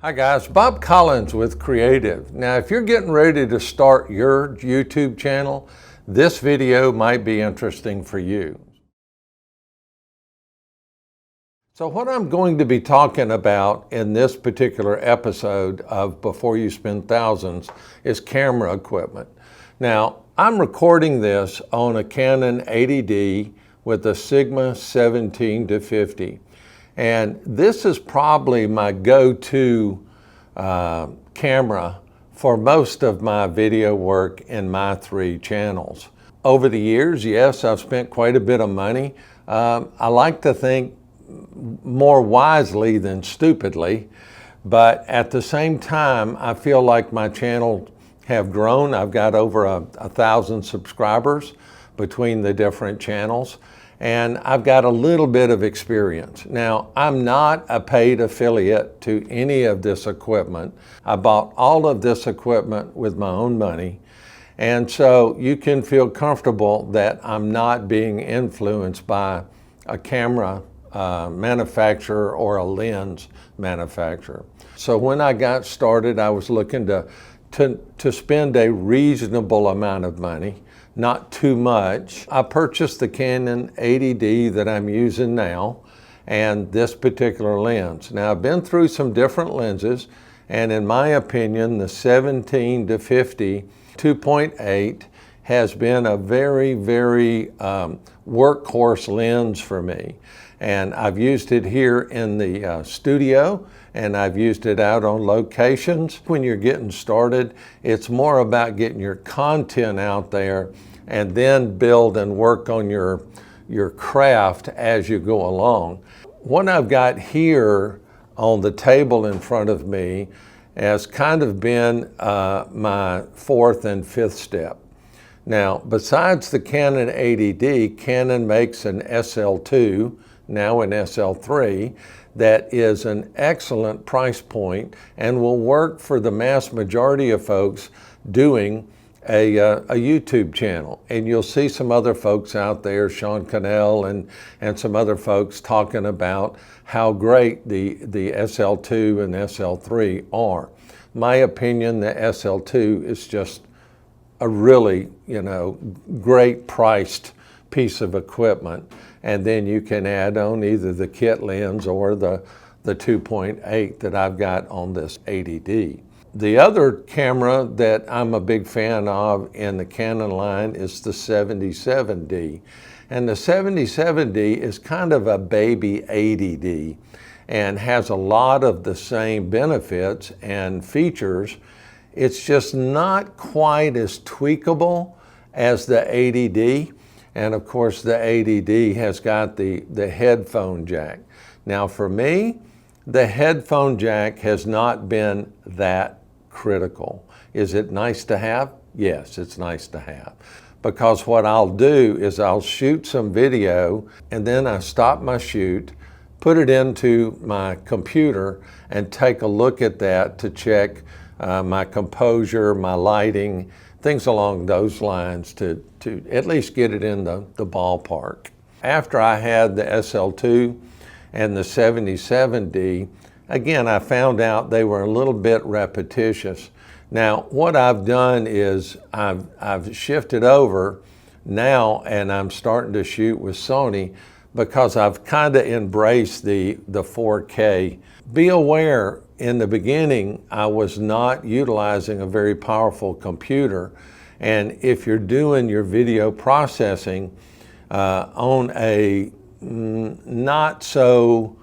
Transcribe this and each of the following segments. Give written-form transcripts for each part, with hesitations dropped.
Hi guys, Bob Collins with Creative. Now if you're getting ready to start your YouTube channel, this video might be interesting for you. So what I'm going to be talking about in this particular episode of Before You Spend Thousands is camera equipment. Now I'm recording this on a Canon 80D with a Sigma 17-50. And this is probably my go-to camera for most of my video work in my three channels. Over the years, yes, I've spent quite a bit of money. I like to think more wisely than stupidly, but at the same time, I feel like my channel have grown. I've got over 1,000 subscribers between the different channels. And I've got a little bit of experience. Now, I'm not a paid affiliate to any of this equipment. I bought all of this equipment with my own money. And so you can feel comfortable that I'm not being influenced by a camera manufacturer or a lens manufacturer. So when I got started, I was looking to spend a reasonable amount of money, not too much. I purchased the Canon 80D that I'm using now and this particular lens. Now I've been through some different lenses, and in my opinion the 17-50 2.8 has been a very workhorse lens for me. And I've used it here in the studio, and I've used it out on locations. When you're getting started, it's more about getting your content out there and then build and work on your craft as you go along. What I've got here on the table in front of me has kind of been my fourth and fifth step. Now, besides the Canon 80D, Canon makes an SL2, now an SL3, that is an excellent price point and will work for the mass majority of folks doing a YouTube channel. And you'll see some other folks out there, Sean Cannell and some other folks talking about how great the SL2 and SL3 are. My opinion, the SL2 is just a really, great priced piece of equipment. And then you can add on either the kit lens or the 2.8 that I've got on this 80D. The other camera that I'm a big fan of in the Canon line is the 77D. And the 77D is kind of a baby 80D and has a lot of the same benefits and features. It's just not quite as tweakable as the 80D. And of course the 80D has got the headphone jack. Now for me, the headphone jack has not been that critical. Is it nice to have? Yes, it's nice to have. Because what I'll do is I'll shoot some video and then I stop my shoot, put it into my computer and take a look at that to check my composure, my lighting, things along those lines to at least get it in the ballpark. After I had the SL2 and the 77D, again, I found out they were a little bit repetitious. Now, what I've done is I've shifted over now and I'm starting to shoot with Sony because I've kind of embraced the 4K. Be aware, in the beginning, I was not utilizing a very powerful computer. And if you're doing your video processing on a not so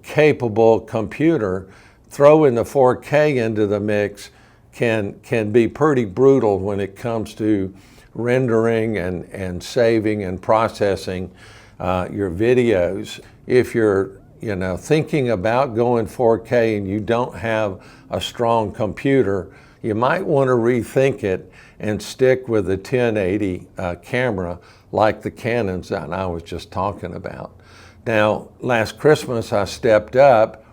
capable computer, throwing the 4K into the mix can be pretty brutal when it comes to rendering and saving and processing your videos. If you're thinking about going 4K and you don't have a strong computer, you might want to rethink it and stick with the 1080 camera like the Canons that I was just talking about. Now, last Christmas I stepped up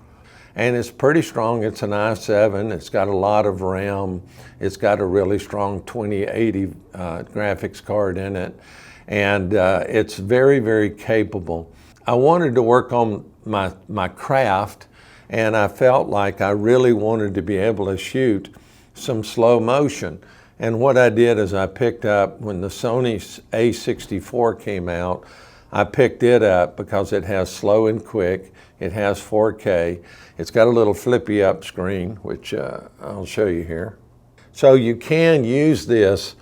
and it's pretty strong. It's an i7, it's got a lot of RAM, it's got a really strong 2080 graphics card in it, and it's very capable. I wanted to work on my craft and I felt like I really wanted to be able to shoot some slow motion. And what I did is I picked up, when the Sony A64 came out, I picked it up because it has slow and quick, it has 4K, it's got a little flippy up screen, which I'll show you here. So you can use this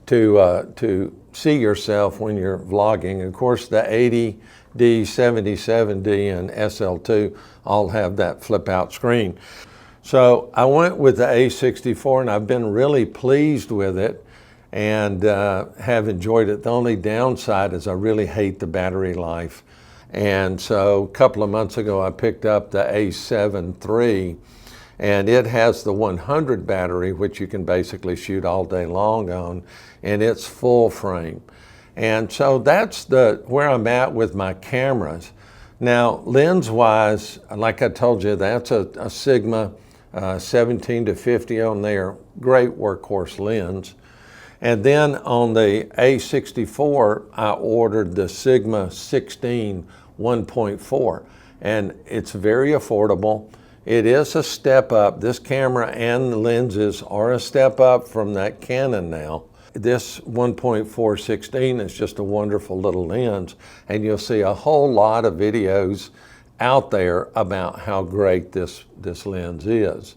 to see yourself when you're vlogging. Of course, the 80D, 77D, and SL2 all have that flip out screen. So I went with the A64, and I've been really pleased with it and have enjoyed it. The only downside is I really hate the battery life. And so a couple of months ago, I picked up the A7 III, and it has the 100 battery, which you can basically shoot all day long on, and it's full frame. And so that's where I'm at with my cameras. Now, lens-wise, like I told you, that's a Sigma 17 to 50 on there, great workhorse lens. And then on the A64, I ordered the Sigma 16 1.4, and it's very affordable. It is a step up. This camera and the lenses are a step up from that Canon now. This 1.4 16 is just a wonderful little lens, and you'll see a whole lot of videos out there about how great this lens is.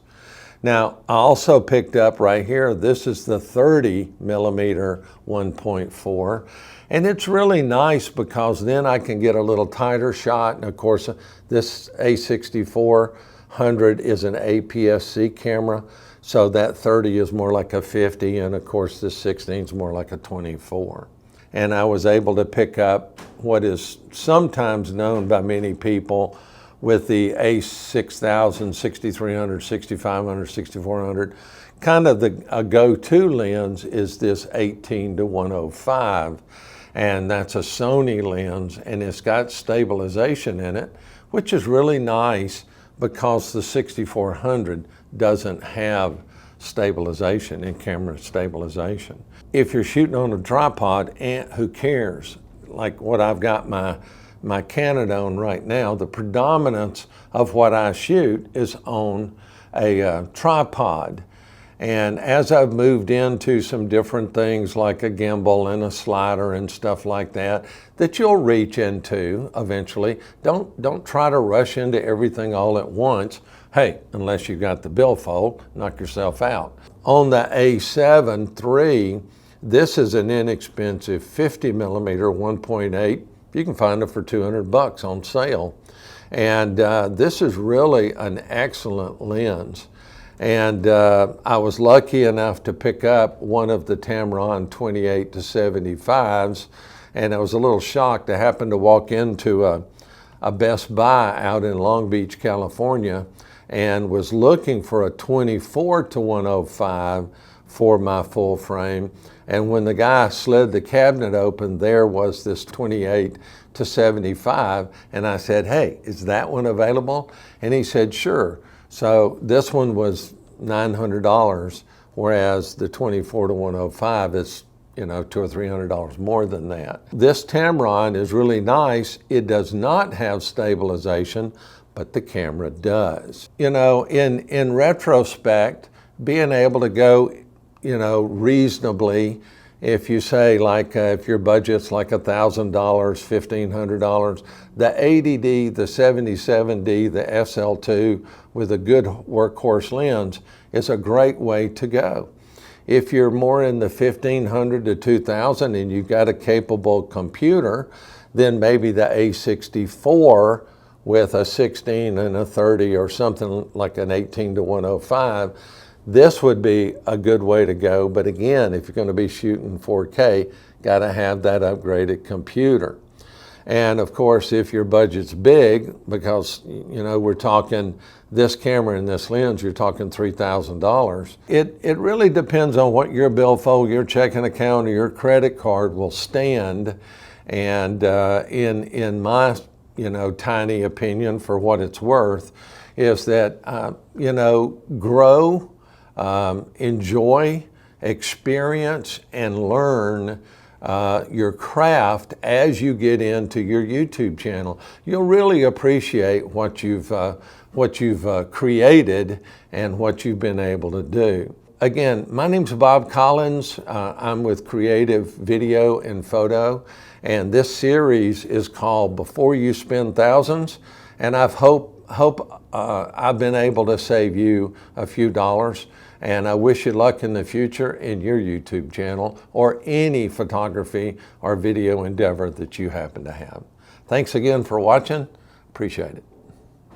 Now, I also picked up right here, this is the 30 millimeter 1.4, and it's really nice because then I can get a little tighter shot. And of course, this A6400 is an APS-C camera, so that 30 is more like a 50, and of course this 16 is more like a 24. And I was able to pick up what is sometimes known by many people with the A6000, 6300, 6500, 6400. Kind of a go-to lens is this 18 to 105, and that's a Sony lens, and it's got stabilization in it, which is really nice because the 6400 doesn't have stabilization, in-camera stabilization. If you're shooting on a tripod, who cares? Like what I've got my Canon on right now, the predominance of what I shoot is on a tripod. And as I've moved into some different things like a gimbal and a slider and stuff like that, that you'll reach into eventually, don't try to rush into everything all at once. Hey, unless you've got the billfold, knock yourself out. On the A7 III, this is an inexpensive 50 millimeter 1.8. You can find it for $200 on sale. And this is really an excellent lens. And I was lucky enough to pick up one of the Tamron 28 to 75s, and I was a little shocked. I happened to walk into a Best Buy out in Long Beach, California, and was looking for a 24 to 105 for my full frame. And when the guy slid the cabinet open, there was this 28 to 75. And I said, hey, is that one available? And he said, sure. So this one was $900, whereas the 24 to 105 is, $200 or $300 more than that. This Tamron is really nice. It does not have stabilization, but the camera does. In retrospect, being able to go, reasonably, if you say if your budget's like $1,000, $1,500, the 80D, the 77D, the SL2 with a good workhorse lens is a great way to go. If you're more in the $1,500 to $2,000 and you've got a capable computer, then maybe the A64 with a 16 and a 30 or something like an 18 to 105, this would be a good way to go. But again, if you're going to be shooting 4K, got to have that upgraded computer. And of course, if your budget's big, because we're talking this camera and this lens, you're talking $3,000. It really depends on what your billfold, your checking account, or your credit card will stand. And in my tiny opinion, for what it's worth, is that grow, enjoy, experience, and learn your craft as you get into your YouTube channel. You'll really appreciate what you've created and what you've been able to do. Again, my name's Bob Collins. I'm with Creative Video and Photo, and this series is called Before You Spend Thousands, and I've I've been able to save you a few dollars, and I wish you luck in the future in your YouTube channel or any photography or video endeavor that you happen to have. Thanks again for watching. Appreciate it.